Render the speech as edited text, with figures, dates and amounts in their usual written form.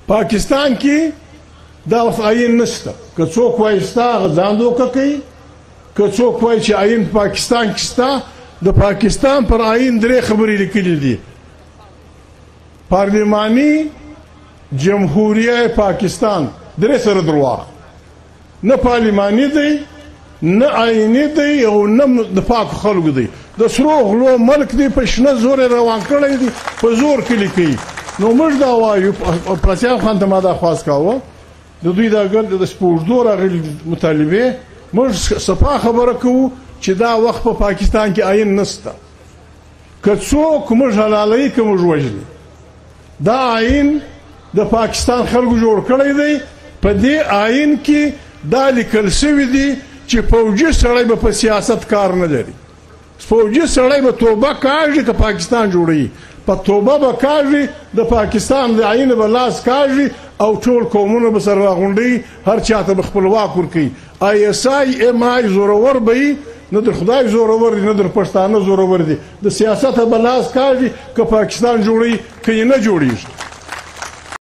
پاکستان کې دا آئین نشته. که څوک وایي ستا هغه ځان دوکه کوي، که څوک وایي چې آئین پاکستان کې شته. د پاکستان پر آئین درې خبرې لیکلي دي: پارلماني جمهوریه پاکستان، درې سره درواغ، نه پارلماني دی، نه آئیني دی، او نه د پاکو خلکو دی. د سرو غلو ملک دی، په شنه زور روان کړی دی، په زور کې لیکي. نو موږ دا وایو، پرسیان خان ته ما دا خواست کاوه، د دوی دا ګل د سپوږدو راغلي مطالبې، موږ صفا خبره کوو چې دا وخت په پاکستان کې آئین نشته. که څوک موږ حلالوي که موږ وژني، دا آئین د پاکستان خلکو جوړ کړی دی. په دې آئین کې دا لیکل شوي دي چې فوجي سړی به په سیاست کار نه لري. فوجي سړی به توبه کاږي که پاکستان جوړوي، په توبه به کاږي، د پاکستان د آئین به لاس کاږي، او ټول قومونه به سره راغونډوي، هر چاته به خپلواک ورکوي. آی اس آی ام آی زورور به وي، نه در خدای زورور دي، نه در پښتانه زورور دي. د سیاست به لاس کاږي که پاکستان جوړوي که یې نه جوړېږي.